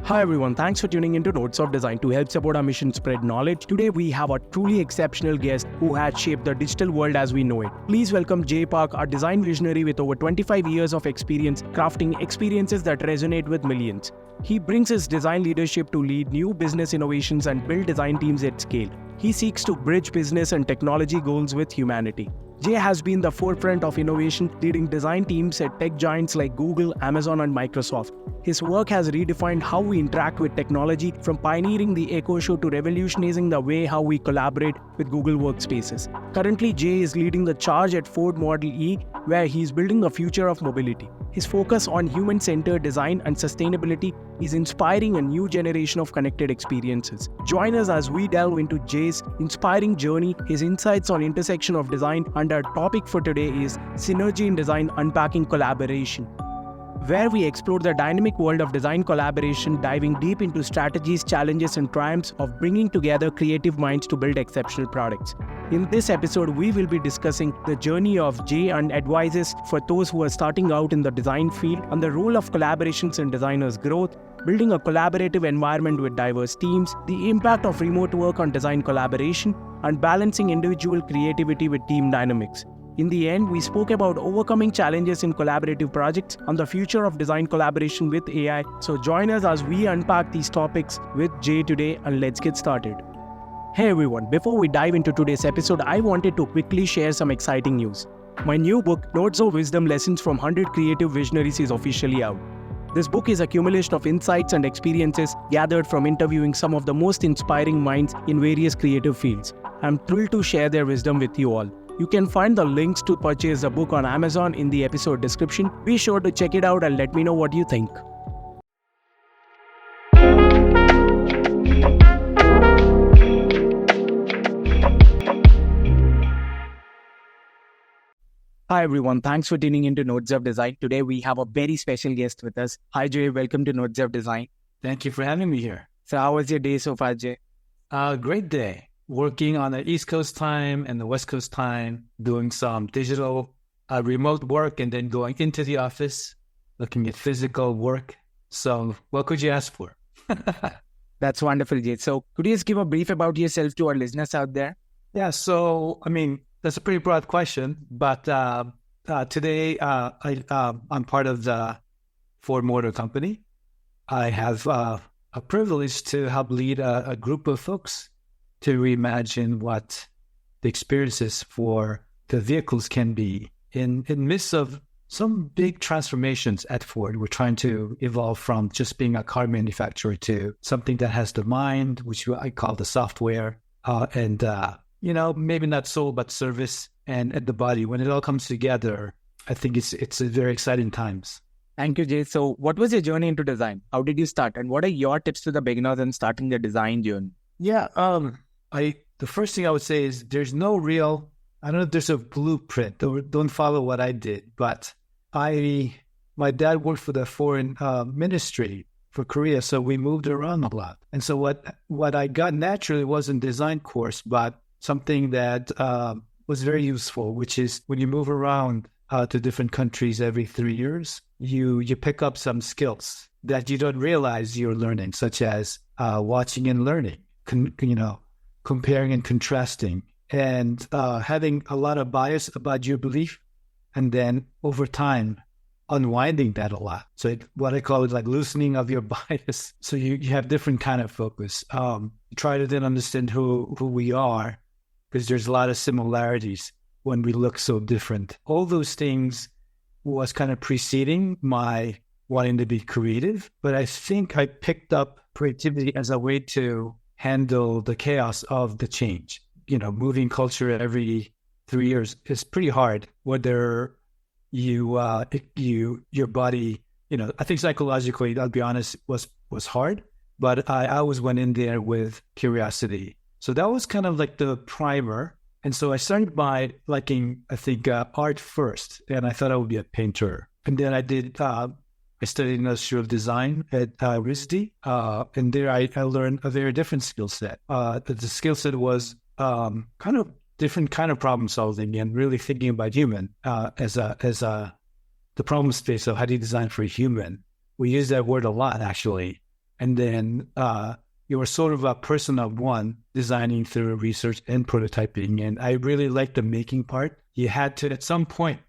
Hi everyone, thanks for tuning into Notes of Design to help support our mission spread knowledge. Today we have a truly exceptional guest who has shaped the digital world as we know it. Please welcome Jay Park, a design visionary with over 25 years of experience crafting experiences that resonate with millions. He brings his design leadership to lead new business innovations and build design teams at scale. He seeks to bridge business and technology goals with humanity. Jay has been the forefront of innovation, leading design teams at tech giants like Google, Amazon, and Microsoft. His work has redefined how we interact with technology, from pioneering the Echo Show to revolutionizing the way how we collaborate with Google Workspaces. Currently, Jay is leading the charge at Ford Model E, where he is building the future of mobility. His focus on human-centered design and sustainability is inspiring a new generation of connected experiences. Join us as we delve into Jay's inspiring journey, his insights on intersection of design, and our topic for today is Synergy in Design, Unpacking Collaboration, where we explore the dynamic world of design collaboration, diving deep into strategies, challenges, and triumphs of bringing together creative minds to build exceptional products. In this episode, we will be discussing the journey of Jay and advices for those who are starting out in the design field, and the role of collaborations in designers' growth, building a collaborative environment with diverse teams, the impact of remote work on design collaboration, and balancing individual creativity with team dynamics. In the end, we spoke about overcoming challenges in collaborative projects and the future of design collaboration with AI. So join us as we unpack these topics with Jay today, and let's get started. Hey everyone, before we dive into today's episode, I wanted to quickly share some exciting news. My new book, Notes of Wisdom Lessons from 100 Creative Visionaries, is officially out. This book is a accumulation of insights and experiences gathered from interviewing some of the most inspiring minds in various creative fields. I'm thrilled to share their wisdom with you all. You can find the links to purchase the book on Amazon in the episode description. Be sure to check it out and let me know what you think. Hi everyone, thanks for tuning into Notes of Design. Today we have a very special guest with us. Hi Jay, welcome to Notes of Design. Thank you for having me here. So how was your day so far, Jay? Great day. Working on the East Coast time and the West Coast time, doing some digital remote work, and then going into the office, looking at physical work. So what could you ask for? That's wonderful, Jay. So could you just give a brief about yourself to our listeners out there? Yeah, so, that's a pretty broad question, but today I'm part of the Ford Motor Company. I have a privilege to help lead a group of folks to reimagine what the experiences for the vehicles can be in midst of some big transformations at Ford. We're trying to evolve from just being a car manufacturer to something that has the mind, which I call the software, and maybe not soul, but service and the body. When it all comes together, I think it's a very exciting times. Thank you, Jay. So what was your journey into design? How did you start? And what are your tips to the beginners in starting the design journey? Yeah, the first thing I would say is there's no real, I don't know if there's a blueprint. Don't follow what I did, but my dad worked for the foreign ministry for Korea, so we moved around a lot. And so what I got naturally wasn't design course, but something that was very useful, which is when you move around to different countries every 3 years, you pick up some skills that you don't realize you're learning, such as watching and learning, comparing and contrasting, and having a lot of bias about your belief, and then over time unwinding that a lot. So what I call it like loosening of your bias. So you have different kind of focus. Try to then understand who we are, because there's a lot of similarities when we look so different. All those things was kind of preceding my wanting to be creative, but I think I picked up creativity as a way to handle the chaos of the change. Moving culture every 3 years is pretty hard, whether your body, I think psychologically, I'll be honest, was hard, but I always went in there with curiosity. So that was kind of like the primer. And so I started by liking, I think, art first, and I thought I would be a painter. And then I studied industrial design at RISD, and there I learned a very different skill set. The skill set was kind of different kind of problem solving and really thinking about human as the problem space of how do you design for a human. We use that word a lot, actually. And then you were sort of a person of one, designing through research and prototyping. And I really like the making part. You had to, at some point,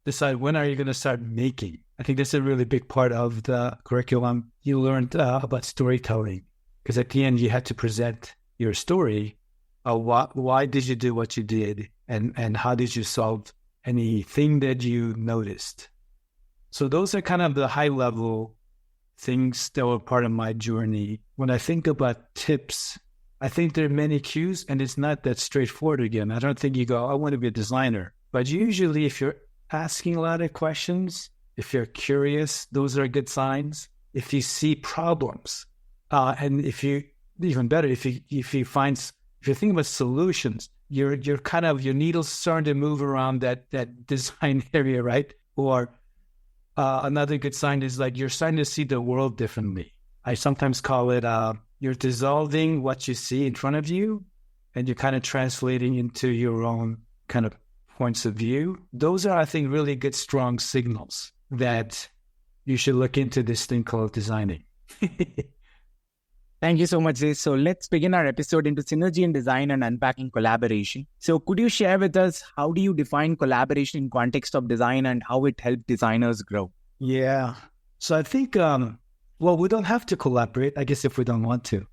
decide when are you going to start making. I think that's a really big part of the curriculum. You learned about storytelling, because at the end you had to present your story. Why did you do what you did, and how did you solve anything that you noticed? So those are kind of the high level things that were part of my journey. When I think about tips, I think there are many cues, and it's not that straightforward again. I don't think you go, I want to be a designer. But usually if you're asking a lot of questions, if you're curious, those are good signs. If you see problems, and if you, even better, if you think about solutions, your needle's starting to move around that design area, right? Or another good sign is like you're starting to see the world differently. I sometimes call it you're dissolving what you see in front of you, and you're kind of translating into your own kind of points of view. Those are, I think, really good, strong signals that you should look into this thing called designing. Thank you so much, Jay. So let's begin our episode into synergy in design and unpacking collaboration. So could you share with us, how do you define collaboration in context of design and how it helps designers grow? Yeah. So I think, we don't have to collaborate, I guess, if we don't want to.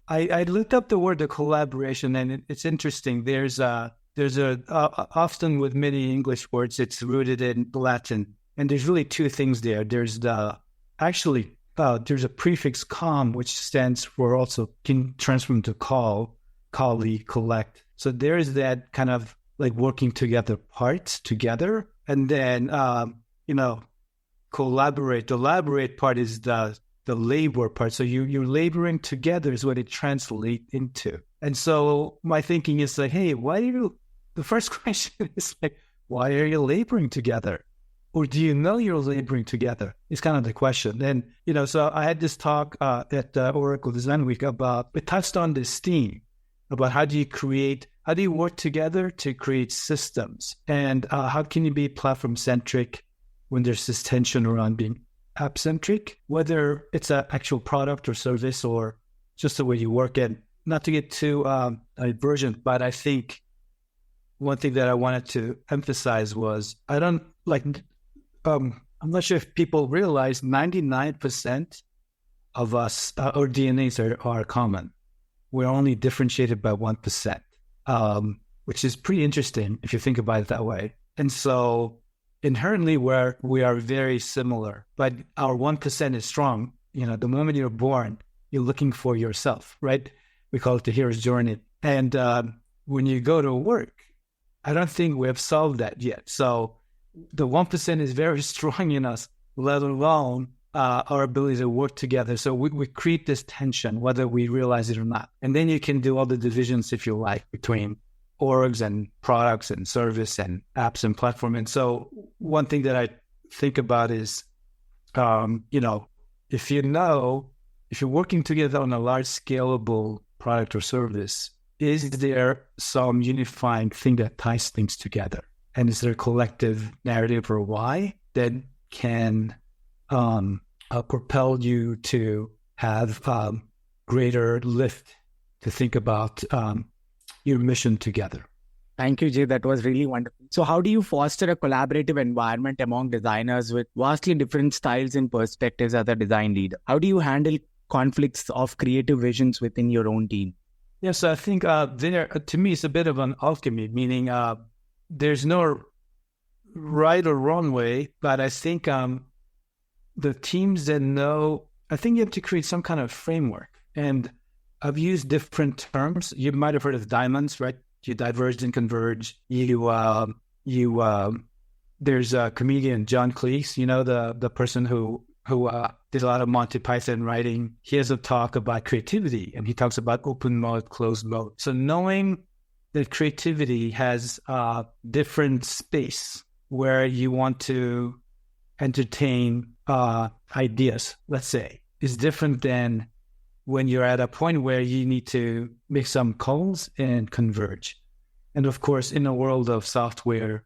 I looked up the word collaboration, and it's interesting. There's often with many English words, it's rooted in Latin. And there's really two things there. There's there's a prefix com, which stands for, also can transform to call, colleague, collect. So there is that kind of like working together parts together. And then, collaborate. The elaborate part is the labor part. So you're laboring together is what it translates into. And so my thinking is like, hey, the first question is like, why are you laboring together? Or do you know you're laboring together? It's kind of the question. And, so I had this talk at Oracle Design Week it touched on this theme about how do you work together to create systems? And how can you be platform-centric when there's this tension around being app-centric, whether it's an actual product or service or just the way you work. And not to get too divergent, but I think one thing that I wanted to emphasize was I'm not sure if people realize 99% of us, our DNAs are common. We're only differentiated by 1%, which is pretty interesting if you think about it that way. And so inherently we are very similar, but our 1% is strong. The moment you're born, you're looking for yourself, right? We call it the hero's journey. And when you go to work, I don't think we have solved that yet. So the 1% is very strong in us, let alone our ability to work together. So we create this tension, whether we realize it or not. And then you can do all the divisions, if you like, between orgs and products and service and apps and platform. And so one thing that I think about is, if you're working together on a large scalable product or service, is there some unifying thing that ties things together? And is there a collective narrative or why that can propel you to have greater lift to think about your mission together? Thank you, Jay. That was really wonderful. So how do you foster a collaborative environment among designers with vastly different styles and perspectives as a design leader? How do you handle conflicts of creative visions within your own team? Yes, I think to me, it's a bit of an alchemy, meaning there's no right or wrong way, but I think the teams that know, I think you have to create some kind of framework. And I've used different terms. You might have heard of diamonds, right? You diverge and converge. There's a comedian, John Cleese, the person who did a lot of Monty Python writing. He has a talk about creativity, and he talks about open mode, closed mode. So knowing that creativity has a different space where you want to entertain ideas, let's say, is different than when you're at a point where you need to make some calls and converge. And of course, in a world of software,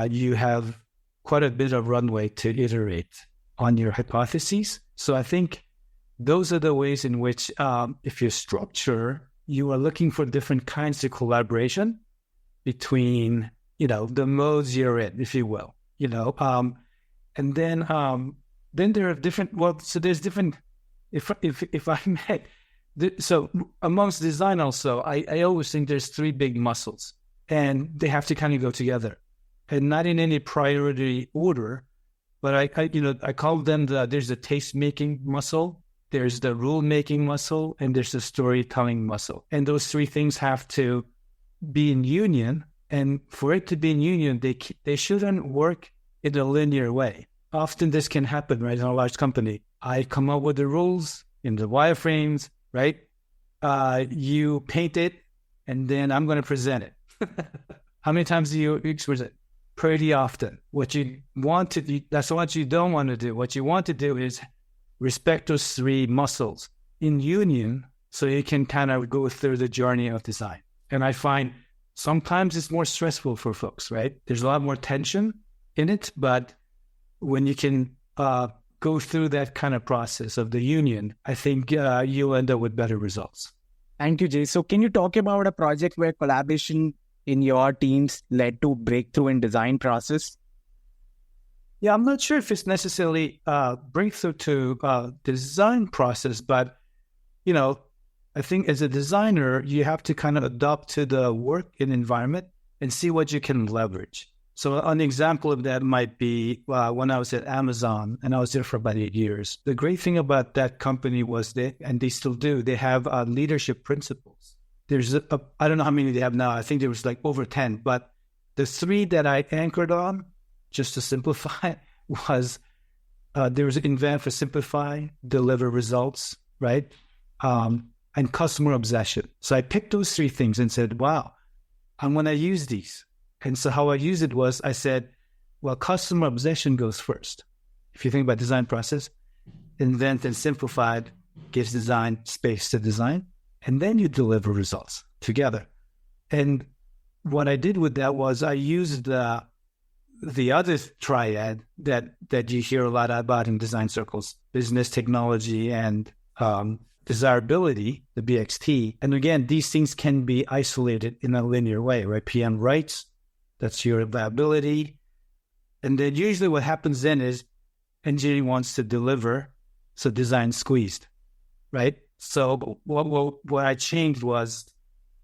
you have quite a bit of runway to iterate on your hypotheses. So I think those are the ways in which, if you structure, you are looking for different kinds of collaboration between, the modes you're in, if you will, and then there are different, so there's different, if I may, so amongst design also, I always think there's three big muscles and they have to kind of go together and not in any priority order, but I call them there's the taste making muscle, there's the rule making muscle, and there's the storytelling muscle. And those three things have to be in union. And for it to be in union, they shouldn't work in a linear way. Often this can happen, right? In a large company, I come up with the rules in the wireframes, right? You paint it, and then I'm going to present it. How many times do you express it? Pretty often. What you want to do, that's what you don't want to do. What you want to do is respect those three muscles in union so you can kind of go through the journey of design. And I find sometimes it's more stressful for folks, right? There's a lot more tension in it, but when you can go through that kind of process of the union, I think you'll end up with better results. Thank you, Jay. So can you talk about a project where collaboration in your teams led to breakthrough in design process? Yeah, I'm not sure if it's necessarily breakthrough to the design process, but, I think as a designer, you have to kind of adapt to the work and environment and see what you can leverage. So an example of that might be when I was at Amazon, and I was there for about 8 years. The great thing about that company was and they still do, they have leadership principles. There's, I don't know how many they have now. I think there was like over 10, but the three that I anchored on, just to simplify, was there was invent for simplify, deliver results, right? And customer obsession. So I picked those three things and said, wow, I'm going to use these. And so how I used it was I said, well, customer obsession goes first. If you think about design process, invent and simplified gives design space to design, and then you deliver results together. And what I did with that was I used the other triad that you hear a lot about in design circles, business, technology, and desirability, the BXT. And again, these things can be isolated in a linear way, right? PM writes, that's your viability. And then usually what happens then is engineering wants to deliver, so design squeezed, right? So what I changed was,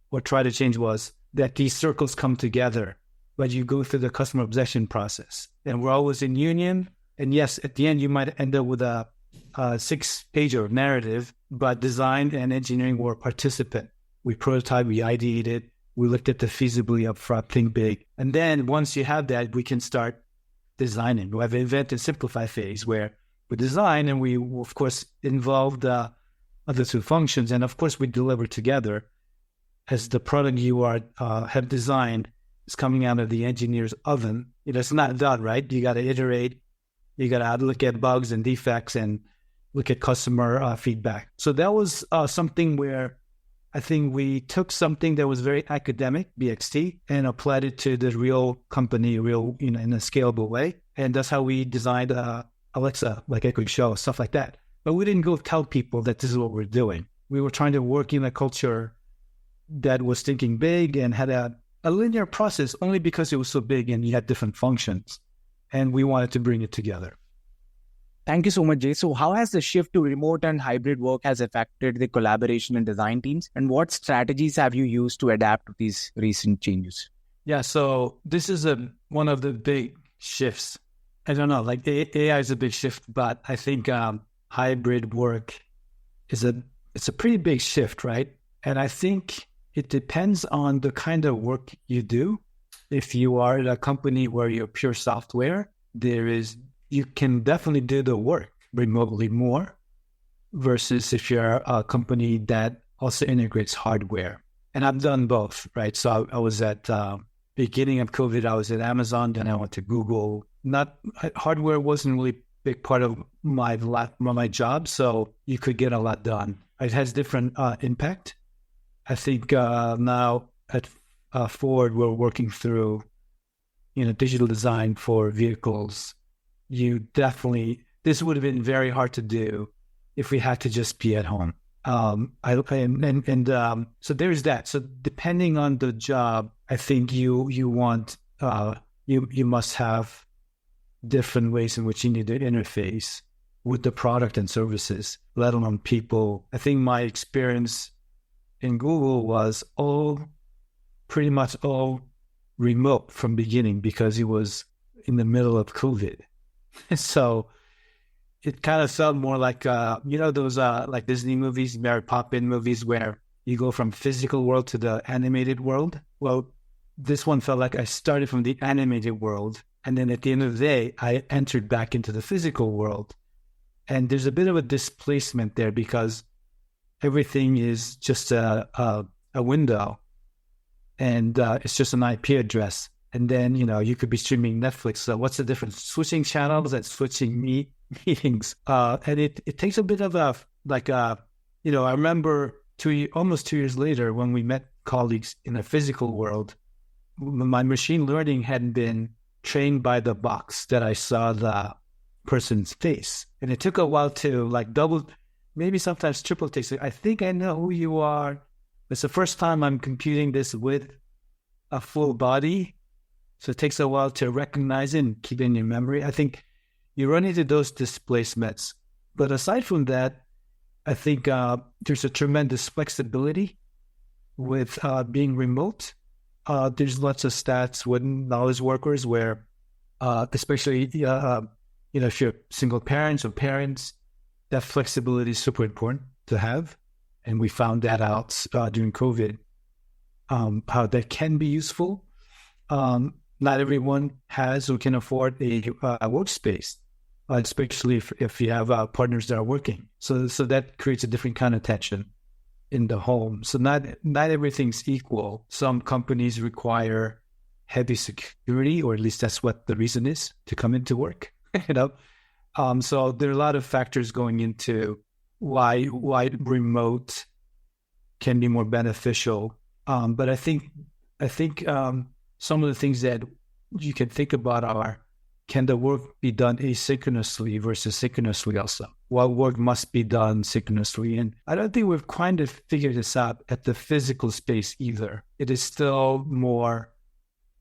or tried to change was that these circles come together, but you go through the customer obsession process. And we're always in union. And yes, at the end, you might end up with a 6-page narrative, but design and engineering were participant. We prototyped, we ideated, we looked at the feasibly upfront, think big. And then once you have that, we can start designing. We have an invent and simplify phase where we design and we, of course, involve the other two functions. And of course, we deliver together as the product you have designed is coming out of the engineer's oven. It's not done, right? You got to iterate. You got to look at bugs and defects and look at customer feedback. So that was something where I think we took something that was very academic, BXT, and applied it to the real company, in a scalable way. And that's how we designed Alexa, like Echo Show, stuff like that. But we didn't go tell people that this is what we're doing. We were trying to work in a culture that was thinking big and had a linear process only because it was so big and you had different functions. And we wanted to bring it together. Thank you so much, Jay. So how has the shift to remote and hybrid work has affected the collaboration and design teams? And what strategies have you used to adapt to these recent changes? Yeah, so this is one of the big shifts. I don't know, like AI is a big shift, but I think hybrid work it's a pretty big shift, right? And I think it depends on the kind of work you do. If you are at a company where you're pure software, you can definitely do the work remotely more versus if you're a company that also integrates hardware. And I've done both, right? So I was at beginning of COVID, I was at Amazon, then I went to Google. Hardware wasn't really a big part of my job, so you could get a lot done. It has different impact. I think now at Ford, we're working through, digital design for vehicles. This would have been very hard to do if we had to just be at home. So there's that. So depending on the job, I think you want you must have different ways in which you need to interface with the product and services, let alone people. I think my experience in Google was pretty much all remote from beginning because it was in the middle of COVID. So it kind of felt more like, those like Disney movies, Mary Poppins movies, where you go from physical world to the animated world. Well, this one felt like I started from the animated world. And then at the end of the day, I entered back into the physical world. And there's a bit of a displacement there because everything is just a window. And it's just an IP address. And then, you could be streaming Netflix. So what's the difference? Switching channels and switching meetings. And it takes a bit of I remember almost 2 years later when we met colleagues in the physical world, my machine learning hadn't been trained by the box that I saw the person's face. And it took a while to double, maybe sometimes triple take. So I think I know who you are. It's the first time I'm computing this with a full body. So it takes a while to recognize it and keep it in your memory. I think you run into those displacements. But aside from that, I think there's a tremendous flexibility with being remote. There's lots of stats with knowledge workers where, especially, if you're single parents or parents, that flexibility is super important to have. And we found that out during COVID, how that can be useful. Not everyone has or can afford a workspace, especially if you have partners that are working. So that creates a different kind of tension in the home. So not everything's equal. Some companies require heavy security, or at least that's what the reason is to come into work. So there are a lot of factors going into why remote can be more beneficial. But I think some of the things that you can think about are, can the work be done asynchronously versus synchronously also? What work must be done synchronously? And I don't think we've kind of figured this out at the physical space either. It is still more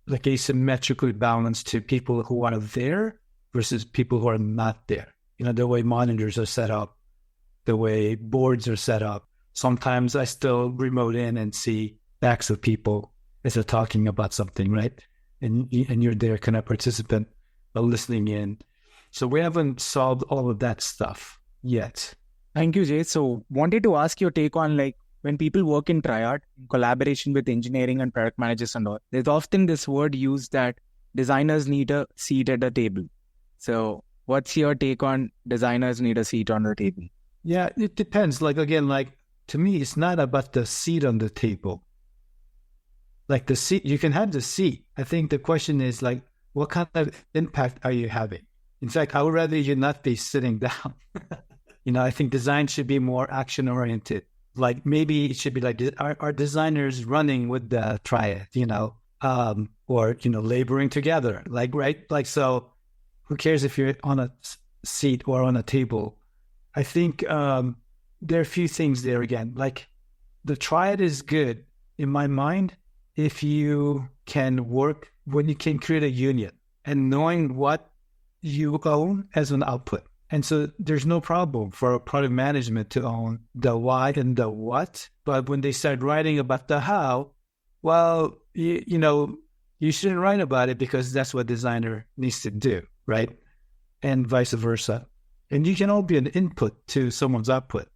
like asymmetrically balanced to people who are there versus people who are not there. The way monitors are set up, the way boards are set up. Sometimes I still remote in and see backs of people as they're talking about something, right? And you're there kind of participant, listening in. So we haven't solved all of that stuff yet. Thank you, Jay. So wanted to ask your take on when people work in triad, in collaboration with engineering and product managers and all, there's often this word used that designers need a seat at the table. So what's your take on designers need a seat on the table? Yeah, it depends. To me, it's not about the seat on the table. The seat, you can have the seat. I think the question is what kind of impact are you having? In fact, I would rather you not be sitting down. I think design should be more action oriented. Maybe it should be are designers running with the triad, or, laboring together, right? So who cares if you're on a seat or on a table? I think there are a few things there again. The triad is good in my mind if you can work, when you can create a union and knowing what you own as an output. And so there's no problem for product management to own the why and the what. But when they start writing about the how, well, you shouldn't write about it because that's what designer needs to do, right? And vice versa. And you can all be an input to someone's output.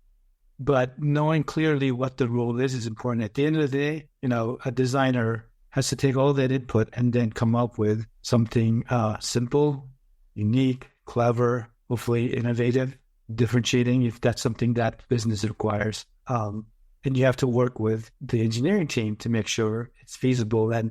But knowing clearly what the role is important. At the end of the day, a designer has to take all that input and then come up with something simple, unique, clever, hopefully innovative, differentiating if that's something that business requires. And you have to work with the engineering team to make sure it's feasible. And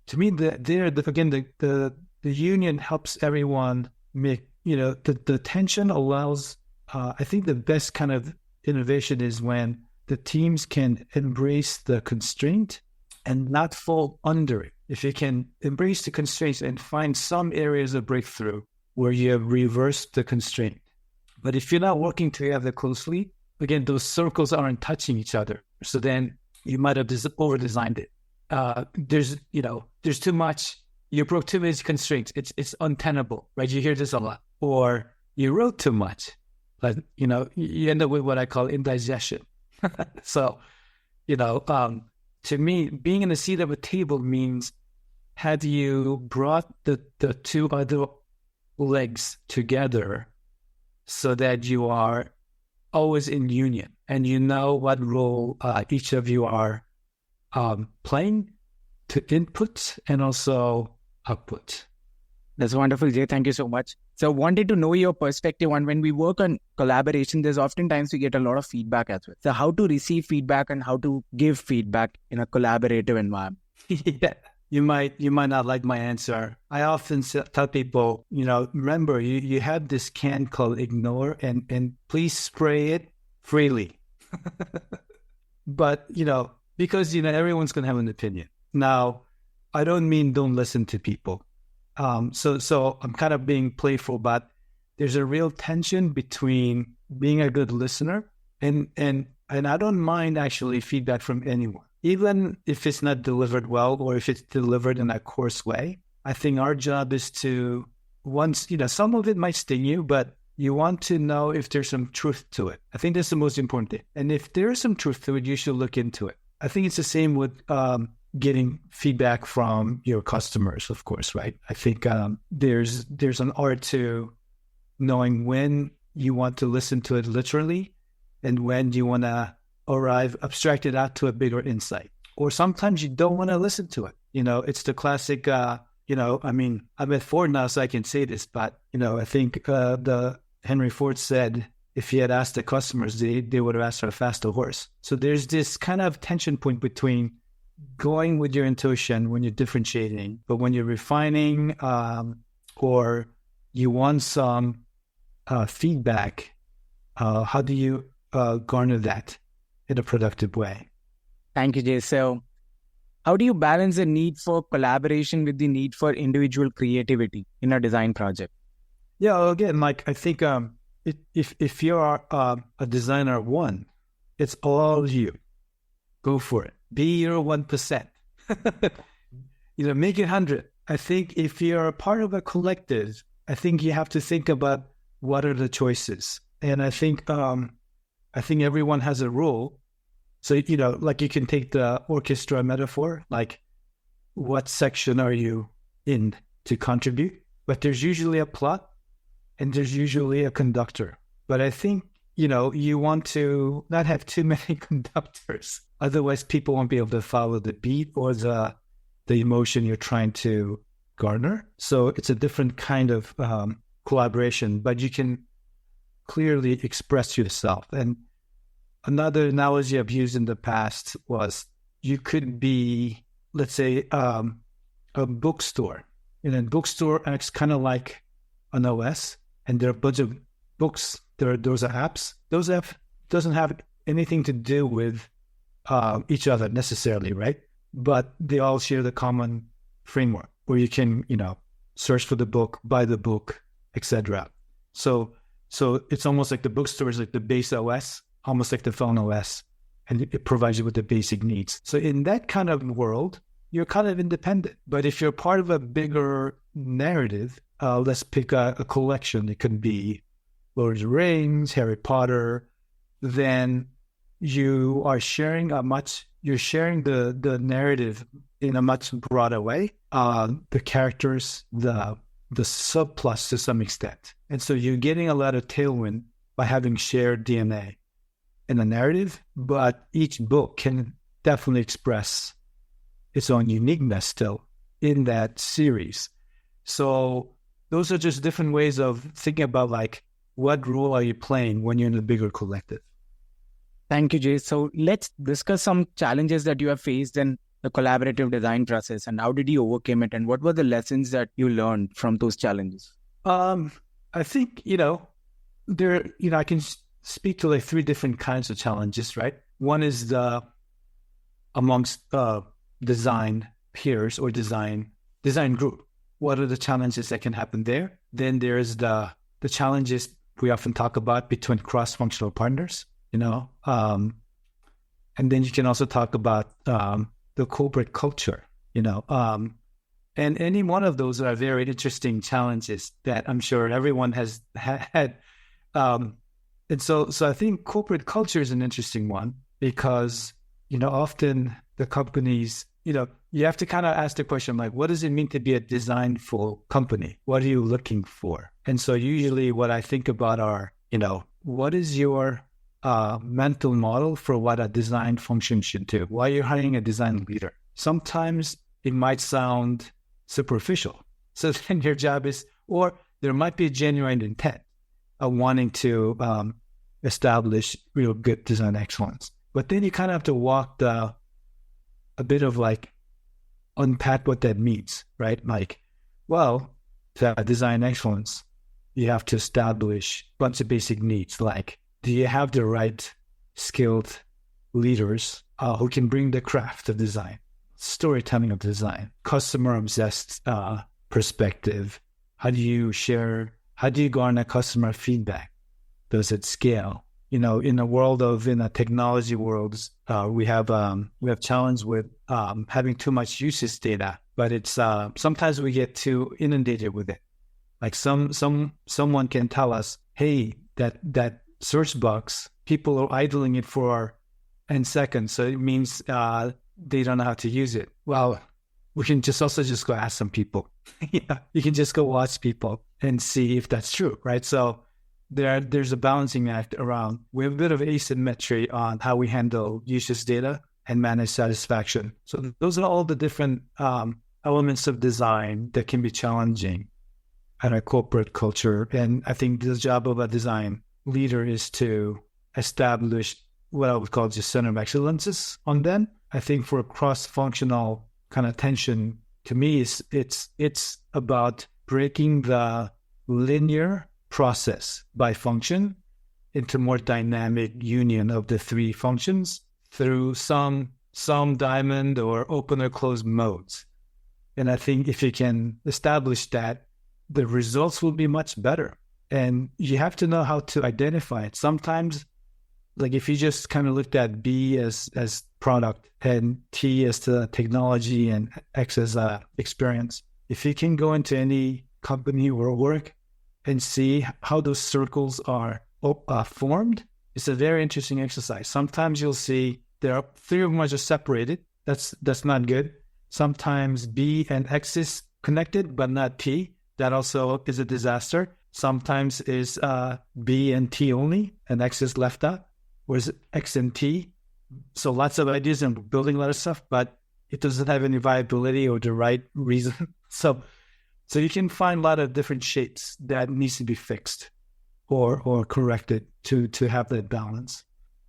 to me, the union helps everyone make, the tension allows, I think the best kind of innovation is when the teams can embrace the constraint and not fall under it. If you can embrace the constraints and find some areas of breakthrough where you have reversed the constraint, But if you're not working together closely, again, those circles aren't touching each other. So then you might have over-designed it. There's too much. You broke too many constraints. It's untenable, right? You hear this a lot. Or you wrote too much. Like, you end up with what I call indigestion. So, to me, being in the seat of a table means, had you brought the two other legs together so that you are always in union and you know what role each of you are playing to input and also output. That's wonderful, Jay. Thank you so much. So wanted to know your perspective on when we work on collaboration, there's oftentimes we get a lot of feedback as well. So how to receive feedback and how to give feedback in a collaborative environment. Yeah. You might not like my answer. I often tell people, remember, you have this can called ignore and please spray it freely. But, because, everyone's going to have an opinion. Now, I don't mean don't listen to people. So I'm kind of being playful, but there's a real tension between being a good listener and I don't mind actually feedback from anyone, even if it's not delivered well or if it's delivered in a coarse way. I think our job is to some of it might sting you, but you want to know if there's some truth to it. I think that's the most important thing. And if there is some truth to it, you should look into it. I think it's the same with getting feedback from your customers, of course, right? I think there's an art to knowing when you want to listen to it literally and when you want to abstract it out to a bigger insight. Or sometimes you don't want to listen to it. It's the classic, I'm at Ford now, so I can say this, but, I think the Henry Ford said, if he had asked the customers, they would have asked for a faster horse. So there's this kind of tension point between going with your intuition when you're differentiating, but when you're refining or you want some feedback, how do you garner that in a productive way? Thank you, Jay. So how do you balance the need for collaboration with the need for individual creativity in a design project? Yeah, again, I think if you're a designer one, it's all you. Go for it. Be your 1%. Make it 100. I think if you're a part of a collective, I think you have to think about what are the choices. And I think everyone has a role. So, you can take the orchestra metaphor, like what section are you in to contribute? But there's usually a plot and there's usually a conductor. But I think, you want to not have too many conductors. Otherwise, people won't be able to follow the beat or the emotion you're trying to garner. So it's a different kind of collaboration, but you can clearly express yourself. And another analogy I've used in the past was you could be, let's say, a bookstore. In a bookstore acts kind of like an OS, and there are a bunch of books. Those are apps. Those apps doesn't have anything to do with each other necessarily, right? But they all share the common framework where you can, search for the book, buy the book, etc. So it's almost like the bookstore is like the base OS, almost like the phone OS, and it provides you with the basic needs. So in that kind of world, you're kind of independent. But if you're part of a bigger narrative, let's pick a collection. It could be Lord of the Rings, Harry Potter, then you are sharing you're sharing the narrative in a much broader way. The characters, the subplots to some extent. And so you're getting a lot of tailwind by having shared DNA in the narrative, but each book can definitely express its own uniqueness still in that series. So those are just different ways of thinking about what role are you playing when you're in a bigger collective. Thank you, Jay. So let's discuss some challenges that you have faced in the collaborative design process and how did you overcome it and what were the lessons that you learned from those challenges? I think, I can speak to three different kinds of challenges, right? One is amongst design peers or design group. What are the challenges that can happen there? Then there's the challenges we often talk about between cross-functional partners, and then you can also talk about the corporate culture, and any one of those are very interesting challenges that I'm sure everyone has had. And so I think corporate culture is an interesting one because, often the companies, you have to kind of ask the question, like, what does it mean to be a designful company? What are you looking for? And so usually what I think about are, what is your mental model for what a design function should do? Why are you hiring a design leader? Sometimes it might sound superficial. So then your job is, or there might be a genuine intent of wanting to establish real good design excellence. But then you kind of have to walk a bit of like, unpack what that means, right? Like, well, to have design excellence, you have to establish a bunch of basic needs. Like, do you have the right skilled leaders who can bring the craft of design, storytelling of design, customer-obsessed perspective? How do you garner customer feedback? Does it scale? In a technology world, we have challenge with having too much usage data, but it's sometimes we get too inundated with it. Like someone can tell us, hey, that search box, people are idling it for n seconds, so it means they don't know how to use it. Well, we can just go ask some people. You can just go watch people and see if that's true, right? So there's a balancing act around. We have a bit of asymmetry on how we handle usage data and manage satisfaction. So those are all the different elements of design that can be challenging at a corporate culture. And I think the job of a design leader is to establish what I would call just center of excellences on them. I think for a cross-functional kind of tension, to me, it's about breaking the linear process by function into more dynamic union of the three functions through some diamond or open or closed modes. And I think if you can establish that, the results will be much better. And you have to know how to identify it. Sometimes, like if you just kind of looked at B as product and T as the technology and X as experience, if you can go into any company or work and see how those circles are formed, it's a very interesting exercise. Sometimes you'll see there are three of them are just separated. That's not good. Sometimes B and X is connected, but not T. That also is a disaster. Sometimes is B and T only, and X is left out. Whereas X and T, so lots of ideas and building a lot of stuff, but it doesn't have any viability or the right reason. So you can find a lot of different shapes that needs to be fixed or corrected to have that balance.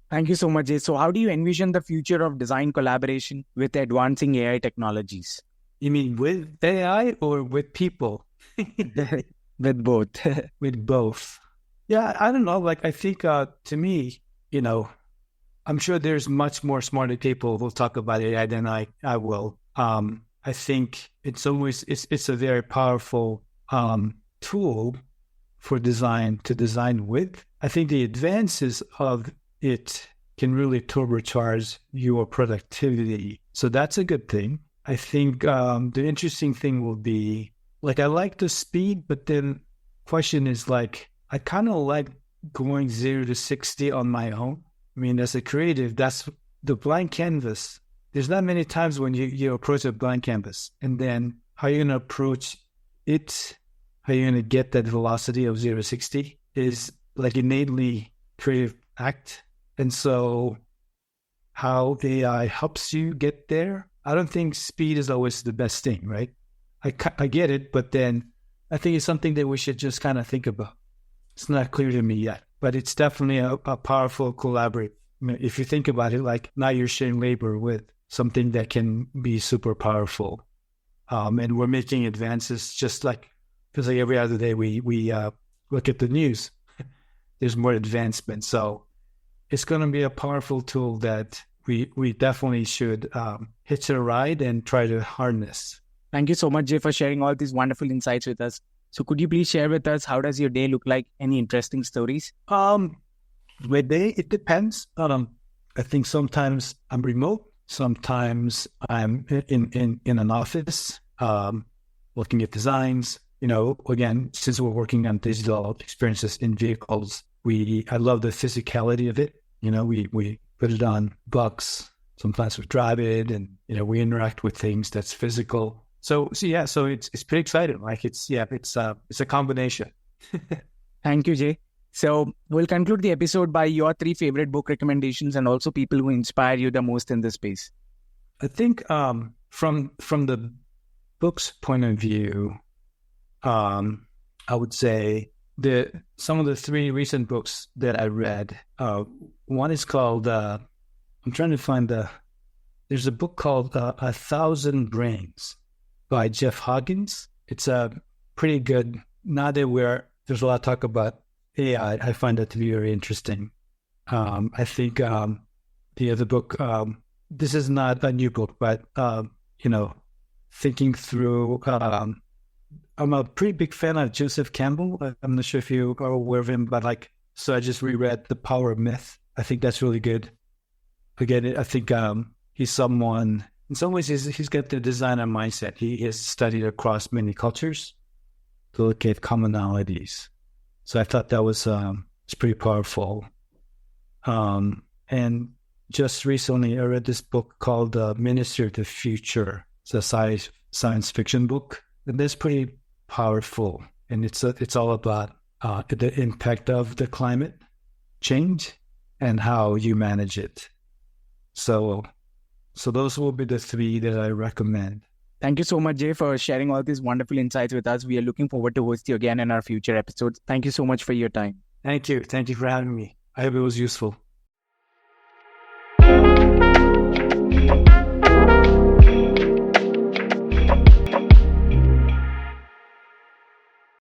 Thank you so much, Jay. So how do you envision the future of design collaboration with advancing AI technologies? You mean with AI or with people? With both. With both. Yeah, I don't know. Like, I think to me, I'm sure there's much more smarter people who'll talk about AI than I will. I think in some ways it's a very powerful tool for design to design with. I think the advances of it can really turbocharge your productivity. So that's a good thing. I think the interesting thing will be, like, I like the speed, but then question is like, I kind of like going 0 to 60 on my own. I mean, as a creative, that's the blank canvas. There's not many times when you approach a blank canvas, and then how you're going to approach it, how you're going to get that velocity of 0 to 60 is like innately creative act. And so how AI helps you get there, I don't think speed is always the best thing, right? I get it, but then I think it's something that we should just kind of think about. It's not clear to me yet, but it's definitely a powerful collaborate. I mean, if you think about it, like now you're sharing labor with something that can be super powerful. And we're making advances just like, feels like every other day we look at the news, there's more advancement. So it's going to be a powerful tool that we definitely should hitch a ride and try to harness. Thank you so much, Jay, for sharing all these wonderful insights with us. So could you please share with us how does your day look like? Any interesting stories? My day, it depends. I think sometimes I'm remote, sometimes I'm in an office, looking at designs. Again, since we're working on digital experiences in vehicles, I love the physicality of it. We put it on bucks. Sometimes we drive it, and we interact with things that's physical. So it's pretty exciting. Like it's a combination. Thank you, Jay. So we'll conclude the episode by your 3 favorite book recommendations and also people who inspire you the most in this space. I think from the book's point of view, I would say some of the 3 recent books that I read. One is called I'm trying to find there's a book called 1,000 Brains by Jeff Hoggins. It's a pretty good. Now that there's a lot of talk about AI, I find that to be very interesting. I think the other book, this is not a new book, but thinking through. I'm a pretty big fan of Joseph Campbell. I'm not sure if you are aware of him, but so I just reread The Power of Myth. I think that's really good. Again, I think he's someone, in some ways, he's got the designer mindset. He has studied across many cultures to look at commonalities. So I thought that was it's pretty powerful. And just recently, I read this book called Ministry of the Future. It's a science fiction book, and that's pretty powerful. And it's all about the impact of the climate change and how you manage it. So those will be the 3 that I recommend. Thank you so much, Jay, for sharing all these wonderful insights with us. We are looking forward to host you again in our future episodes. Thank you so much for your time. Thank you. Thank you for having me. I hope it was useful.